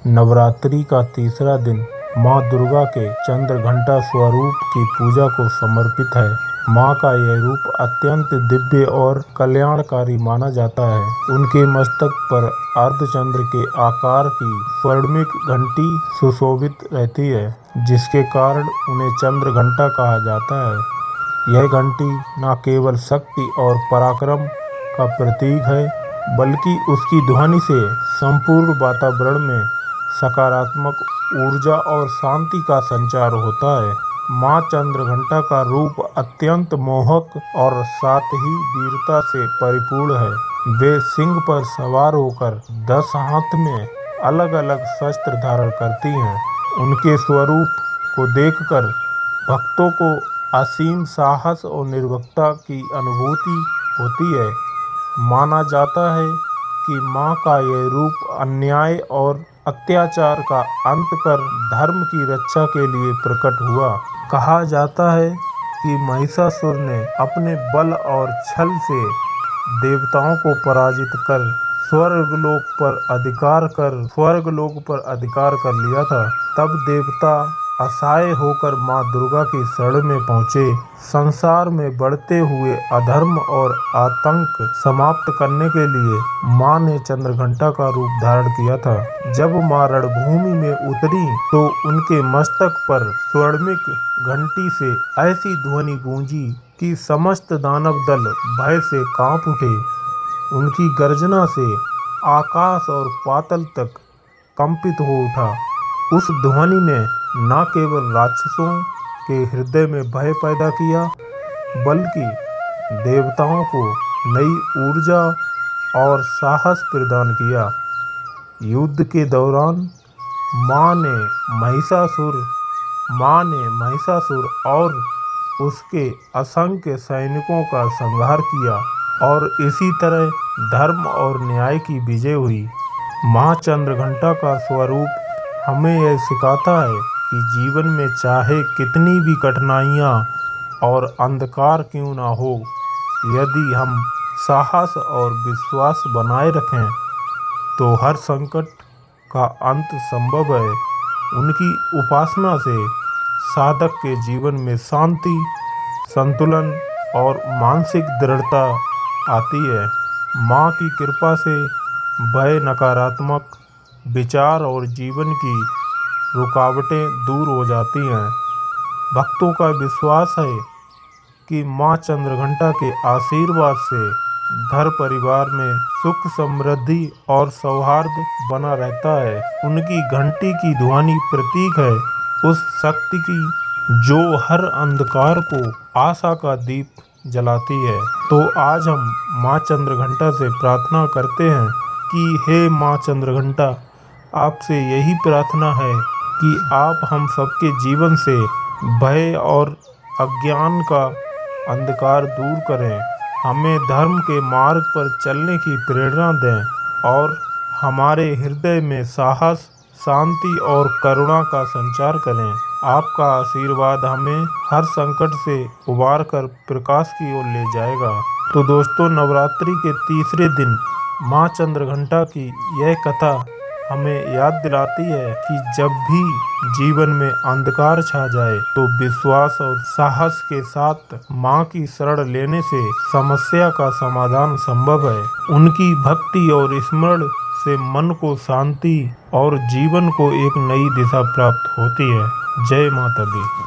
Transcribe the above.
नवरात्रि का तीसरा दिन माँ दुर्गा के चंद्रघंटा स्वरूप की पूजा को समर्पित है। माँ का यह रूप अत्यंत दिव्य और कल्याणकारी माना जाता है। उनके मस्तक पर अर्धचंद्र के आकार की स्वर्णिम घंटी सुशोभित रहती है, जिसके कारण उन्हें चंद्रघंटा कहा जाता है। यह घंटी न केवल शक्ति और पराक्रम का प्रतीक है, बल्कि उसकी ध्वनि से संपूर्ण वातावरण में सकारात्मक ऊर्जा और शांति का संचार होता है। माँ चंद्रघंटा का रूप अत्यंत मोहक और साथ ही वीरता से परिपूर्ण है। वे सिंह पर सवार होकर 10 हाथ में अलग अलग शस्त्र धारण करती हैं। उनके स्वरूप को देखकर भक्तों को असीम साहस और निर्भीकता की अनुभूति होती है। माना जाता है कि माँ का यह रूप अन्याय और अत्याचार का अंत कर धर्म की रक्षा के लिए प्रकट हुआ। कहा जाता है कि महिषासुर ने अपने बल और छल से देवताओं को पराजित कर स्वर्गलोक पर अधिकार कर लिया था। तब देवता असहाय होकर माँ दुर्गा की शरण में पहुँचे। संसार में बढ़ते हुए अधर्म और आतंक समाप्त करने के लिए माँ ने चंद्रघंटा का रूप धारण किया था। जब माँ रणभूमि में उतरी तो उनके मस्तक पर स्वर्णिम घंटी से ऐसी ध्वनि गूंजी कि समस्त दानव दल भय से कांप उठे। उनकी गर्जना से आकाश और पाताल तक कंपित हो उठा। उस ध्वनि ने न केवल राक्षसों के हृदय में भय पैदा किया, बल्कि देवताओं को नई ऊर्जा और साहस प्रदान किया। युद्ध के दौरान माँ ने महिषासुर और उसके असंख्य सैनिकों का संहार किया और इसी तरह धर्म और न्याय की विजय हुई। माँ चंद्रघंटा का स्वरूप हमें यह सिखाता है कि जीवन में चाहे कितनी भी कठिनाइयाँ और अंधकार क्यों ना हो, यदि हम साहस और विश्वास बनाए रखें तो हर संकट का अंत संभव है। उनकी उपासना से साधक के जीवन में शांति, संतुलन और मानसिक दृढ़ता आती है। माँ की कृपा से भय, नकारात्मक विचार और जीवन की रुकावटें दूर हो जाती हैं। भक्तों का विश्वास है कि माँ चंद्रघंटा के आशीर्वाद से घर परिवार में सुख, समृद्धि और सौहार्द बना रहता है। उनकी घंटी की ध्वनि प्रतीक है उस शक्ति की जो हर अंधकार को आशा का दीप जलाती है। तो आज हम माँ चंद्रघंटा से प्रार्थना करते हैं कि हे माँ चंद्रघंटा, आपसे यही प्रार्थना है कि आप हम सबके जीवन से भय और अज्ञान का अंधकार दूर करें, हमें धर्म के मार्ग पर चलने की प्रेरणा दें और हमारे हृदय में साहस, शांति और करुणा का संचार करें। आपका आशीर्वाद हमें हर संकट से उबार कर प्रकाश की ओर ले जाएगा। तो दोस्तों, नवरात्रि के तीसरे दिन माँ चंद्रघंटा की यह कथा हमें याद दिलाती है कि जब भी जीवन में अंधकार छा जाए तो विश्वास और साहस के साथ माँ की शरण लेने से समस्या का समाधान संभव है। उनकी भक्ति और स्मरण से मन को शांति और जीवन को एक नई दिशा प्राप्त होती है। जय माता दी।